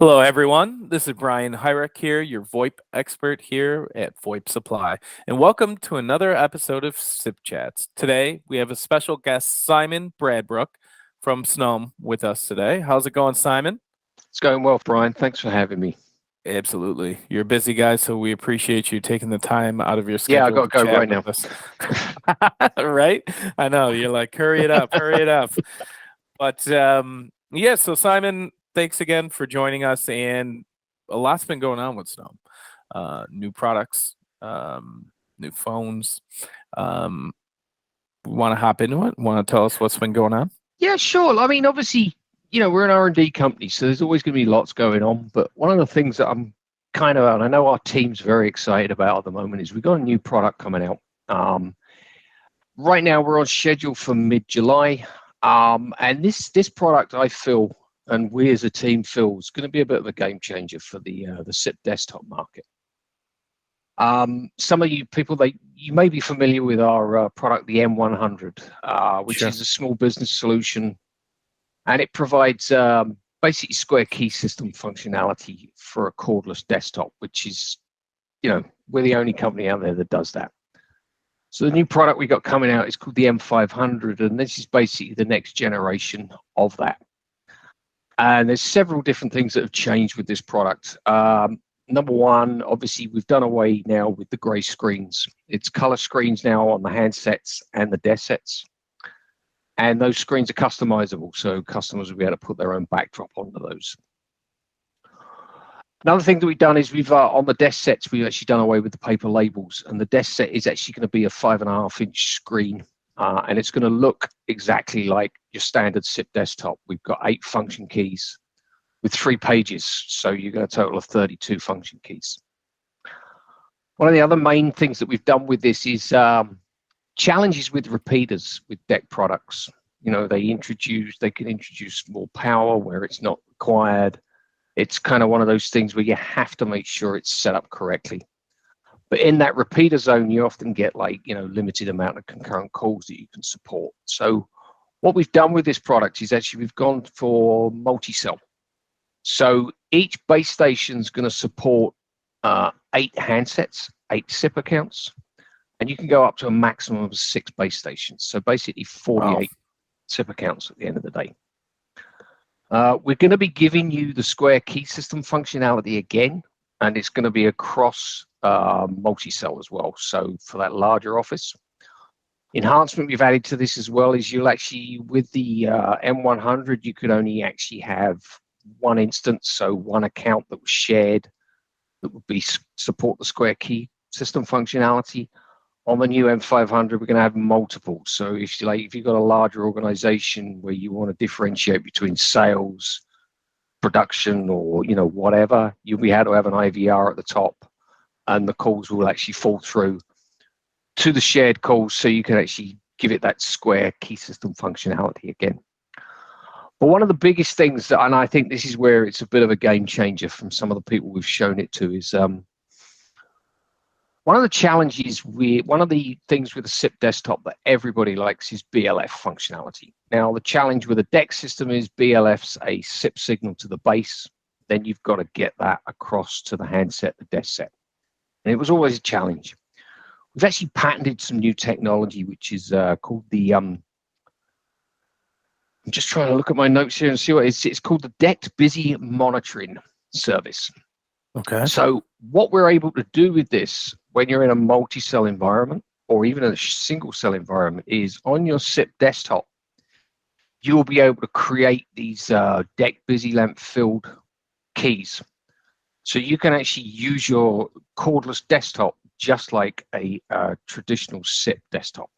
Hello, everyone. This is Brian Hyrick here, your VoIP expert here at VoIP Supply, and welcome to another episode of SIP Chats. Today, we have a special guest, Simon Bradbrook from Snom, with us today. How's it going, Simon? It's going well, Brian. Thanks for having me. Absolutely. You're a busy guy, so we appreciate you taking the time out of your Yeah, I schedule got to to go chat right now. with us. Right? I know. You're like, hurry it up, hurry it up. But yeah, so Simon, thanks again for joining us. And a lot's been going on with Snom. New products, new phones. Um, Want to hop into it? Want to tell us what's been going on? Yeah, sure. I mean, obviously, we're an R&D company, so there's always going to be lots going on. But one of the things that and I know our team's very excited about at the moment is we've got a new product coming out. Right now, we're on schedule for mid-July. And this product, I feel, and we as a team feel, is going to be a bit of a game changer for the SIP desktop market. Some of you people, you may be familiar with our product, the M500, which Sure. is a small business solution, and it provides basically square key system functionality for a cordless desktop, which is, we're the only company out there that does that. So the new product we got coming out is called the M500, and this is basically the next generation of that. And there's several different things that have changed with this product. Number one, obviously, we've done away now with the gray screens. It's color screens now on the handsets and the desk sets. And those screens are customizable, so customers will be able to put their own backdrop onto those. Another thing that we've done is on the desk sets, we've actually done away with the paper labels, and the desk set is actually going to be a 5.5-inch screen, and it's going to look exactly like your standard SIP desktop. We've got 8 function keys with 3 pages, so you get a total of 32 function keys. One of the other main things that we've done with this is challenges with repeaters with DECT products. They can introduce more power where it's not required. It's kind of one of those things where you have to make sure it's set up correctly. But in that repeater zone, you often get limited amount of concurrent calls that you can support. So what we've done with this product is actually we've gone for Multicell. So each base station is going to support 8 handsets, 8 SIP accounts, and you can go up to a maximum of 6 base stations. So basically 48 SIP accounts at the end of the day. We're going to be giving you the square key system functionality again, and it's going to be across Multicell as well. So for that larger office. Enhancement we've added to this as well is you'll actually, with the M500, you could only actually have 1 instance, so 1 account that was shared that would be support the square key system functionality. On the new M500, we're going to have multiple. So if you've got a larger organization where you want to differentiate between sales, production, or whatever, you'll be able to have an IVR at the top, and the calls will actually fall through to the shared calls, so you can actually give it that square key system functionality again. But one of the biggest things, and I think this is where it's a bit of a game changer from some of the people we've shown it to, is one of the challenges one of the things with a SIP desktop that everybody likes is BLF functionality. Now, the challenge with a DECT system is BLF's a SIP signal to the base. Then you've got to get that across to the handset, the desk set. And it was always a challenge. We've actually patented some new technology, which is called the, I'm just trying to look at my notes here and see what it's called the DECT Busy Monitoring Service. Okay. So what we're able to do with this when you're in a multi-cell environment or even a single cell environment is on your SIP desktop, you'll be able to create these DECT busy lamp filled keys. So you can actually use your cordless desktop just like a traditional SIP desktop.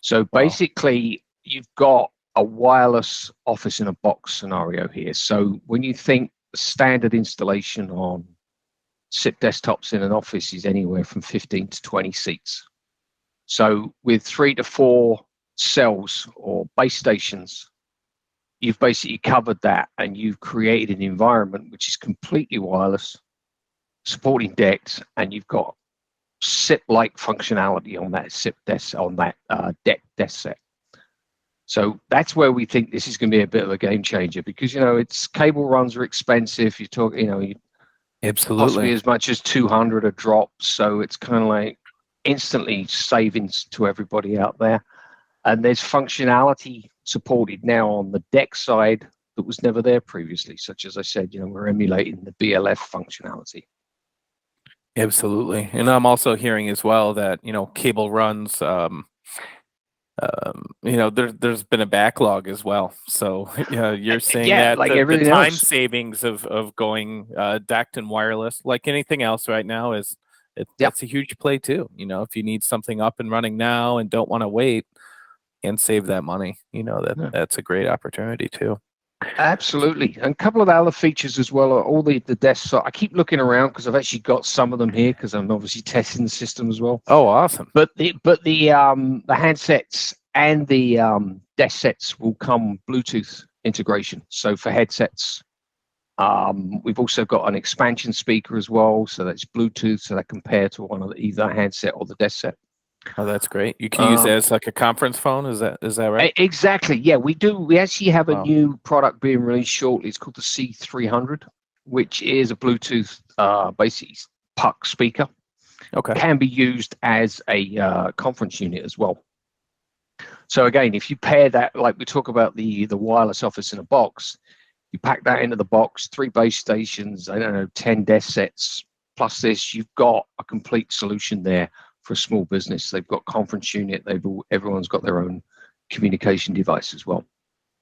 So basically, you've got a wireless office in a box scenario here. So when you think the standard installation on SIP desktops in an office is anywhere from 15 to 20 seats. So with 3 to 4 cells or base stations, you've basically covered that, and you've created an environment which is completely wireless, supporting DECT, and you've got SIP-like functionality on that SIP desk, on that DECT desk set. So that's where we think this is going to be a bit of a game changer, because it's cable runs are expensive. You talk, possibly Absolutely. as much as 200 a drop. So it's kind of like instantly savings to everybody out there. And there's functionality supported now on the DECT side that was never there previously, such as I said, we're emulating the BLF functionality. Absolutely. And I'm also hearing as well that, cable runs, there's been a backlog as well. So, you're saying Yeah, that like the everything time else. savings of going DECT and wireless, like anything else right now, Yep. that's a huge play too. If you need something up and running now and don't want to wait and save that money, Yeah. that's a great opportunity too. Absolutely. And a couple of other features as well are all the desktop. I keep looking around because I've actually got some of them here because I'm obviously testing the system as well. Oh, awesome. But the handsets and the desk sets will come Bluetooth integration. So for headsets, we've also got an expansion speaker as well. So that's Bluetooth, so that compare to one of either handset or the desk set. Oh, that's great. You can use it as like a conference phone. Is that right? Exactly. Yeah, we do. We actually have a Wow. new product being released shortly. It's called the C300, which is a Bluetooth basically puck speaker. Okay. Can be used as a conference unit as well. So again, if you pair that, like we talk about the wireless office in a box, you pack that into the box, 3 base stations, I don't know, 10 desk sets, plus this, you've got a complete solution there for a small business. They've got conference unit, everyone's got their own communication device as well.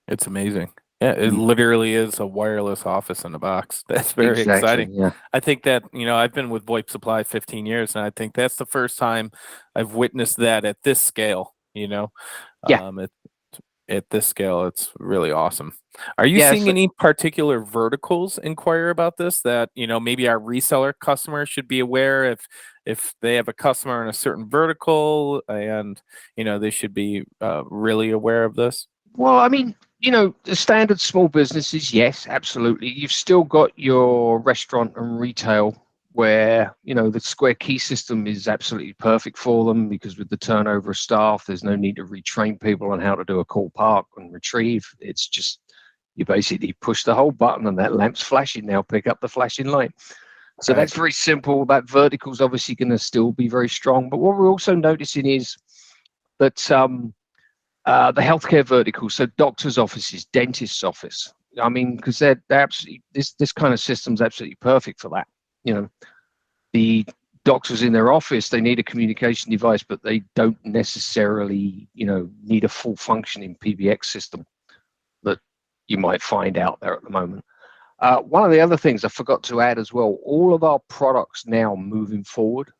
It's amazing. Yeah, it literally is a wireless office in a box. That's very Exactly. exciting. Yeah. I think that, I've been with VoIP Supply 15 years, and I think that's the first time I've witnessed that at this scale, Yeah. At this scale, it's really awesome. Are you Yeah. seeing any particular verticals inquire about this that, maybe our reseller customers should be aware if they have a customer in a certain vertical and, they should be really aware of this? Well, I mean, the standard small businesses, yes, absolutely. You've still got your restaurant and retail where, the Square Key system is absolutely perfect for them, because with the turnover of staff, there's no need to retrain people on how to do a call park and retrieve. It's just, you basically push the whole button and that lamp's flashing now, pick up the flashing light. So Right. that's very simple. That vertical is obviously going to still be very strong. But what we're also noticing is that the healthcare vertical, so doctors' offices, dentists' office. I mean, because they're absolutely, this kind of system's absolutely perfect for that. The doctors in their office, they need a communication device, but they don't necessarily, need a full functioning PBX system that you might find out there at the moment. One of the other things I forgot to add as well, all of our products now moving forward,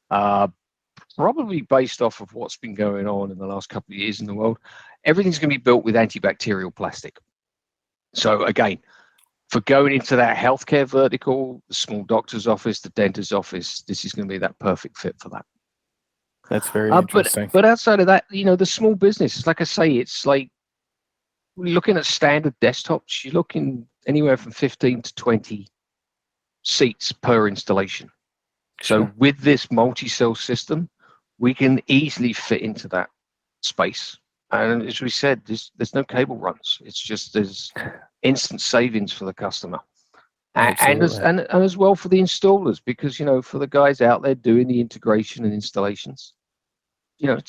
probably based off of what's been going on in the last couple of years in the world, everything's going to be built with antibacterial plastic. So again, for going into that healthcare vertical, the small doctor's office, the dentist's office, this is going to be that perfect fit for that. That's very interesting. But outside of that, the small business, like I say, it's like looking at standard desktops, you're looking anywhere from 15 to 20 seats per installation. So Sure. with this multi-cell system, we can easily fit into that space. And as we said, there's no cable runs. It's just there's instant savings for the customer. And as well for the installers, because for the guys out there doing the integration and installations,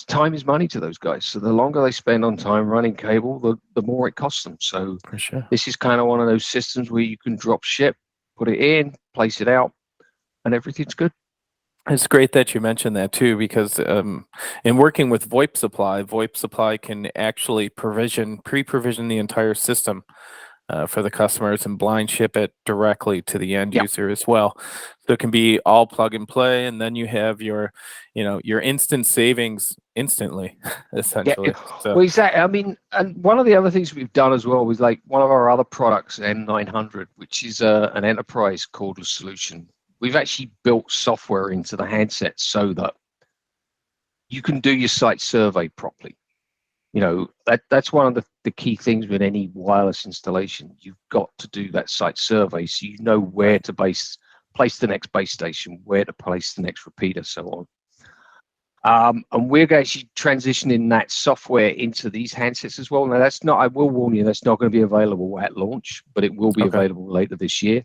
time is money to those guys. So the longer they spend on time running cable, the more it costs them. So For sure. this is kind of one of those systems where you can drop ship, put it in, place it out, and everything's good. It's great that you mentioned that too, because in working with VoIP Supply can actually pre-provision the entire system for the customers and blind ship it directly to the end Yeah. user as well. So it can be all plug and play, and then you have your instant savings instantly, essentially. So Well, exactly. I mean, and one of the other things we've done as well was like one of our other products, M900, which is an enterprise cordless solution. We've actually built software into the handset so that you can do your site survey properly. That's one of the key things with any wireless installation. You've got to do that site survey so you know where to place the next base station, where to place the next repeater, so on. And we're actually transitioning that software into these handsets as well. Now, that's not, I will warn you, that's not going to be available at launch, but it will be Okay. available later this year.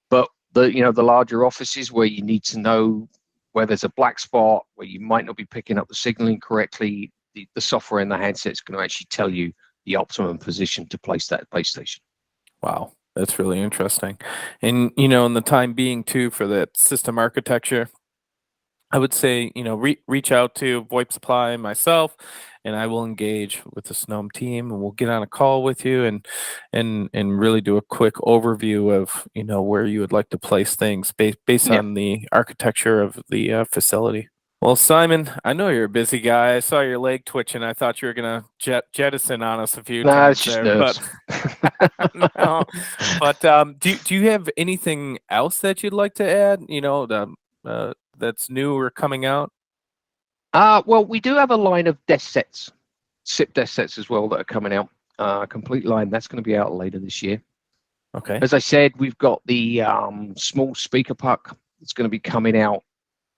But the larger offices where you need to know where there's a black spot, where you might not be picking up the signaling correctly, the software in the handset is going to actually tell you the optimum position to place that base station. Wow, that's really interesting. And in the time being too, for that system architecture, I would say, reach out to VoIP Supply myself, and I will engage with the Snom team, and we'll get on a call with you and really do a quick overview of where you would like to place things based Yeah. on the architecture of the facility. Well, Simon, I know you're a busy guy. I saw your leg twitching. I thought you were gonna jettison on us a few No, it's times just there, but nerves. no. But do you have anything else that you'd like to add? That's new or coming out? Well, we do have a line of desk sets, SIP desk sets as well that are coming out. Complete line that's going to be out later this year. Okay. As I said, we've got the small speaker puck that's going to be coming out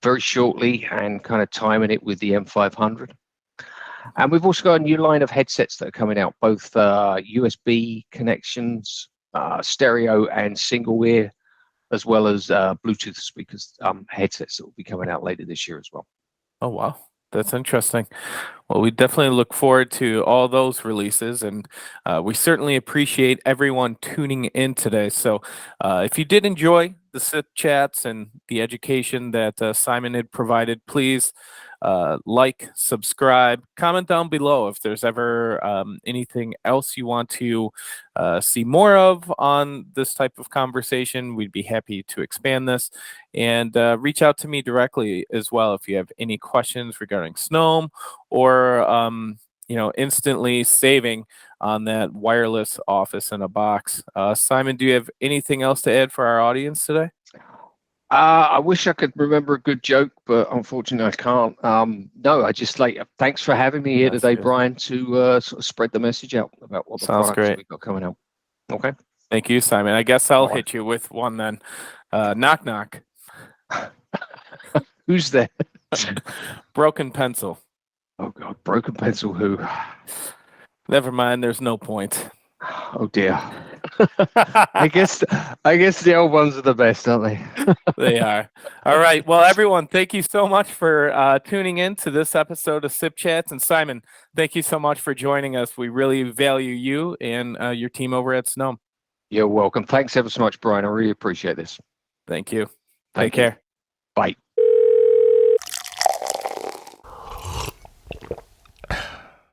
very shortly and kind of timing it with the M500. And we've also got a new line of headsets that are coming out, both USB connections, stereo and single ear, as well as Bluetooth speakers, headsets that will be coming out later this year as well. Oh, wow. That's interesting. Well, we definitely look forward to all those releases, and we certainly appreciate everyone tuning in today. So if you did enjoy the SIP chats and the education that Simon had provided, please like, subscribe, comment down below if there's ever anything else you want to see more of on this type of conversation. We'd be happy to expand this, and reach out to me directly as well if you have any questions regarding Snom or instantly saving on that wireless office in a box. Simon, do you have anything else to add for our audience today? I wish I could remember a good joke, but unfortunately I can't. No, I just thanks for having me here That's today, good. Brian, to sort of spread the message out about what the Sounds products great. we've got coming out. Okay. Thank you, Simon. I guess I'll All right. hit you with one then. Knock knock. Who's there? Broken pencil. Oh God, broken pencil. Who? Never mind. There's no point. Oh dear. I guess the old ones are the best, aren't they? They are. All right. Well, everyone, thank you so much for tuning in to this episode of SIP Chats. And Simon, thank you so much for joining us. We really value you and your team over at Snom. You're welcome. Thanks ever so much, Brian. I really appreciate this. Thank you. Thank Take care. Bye.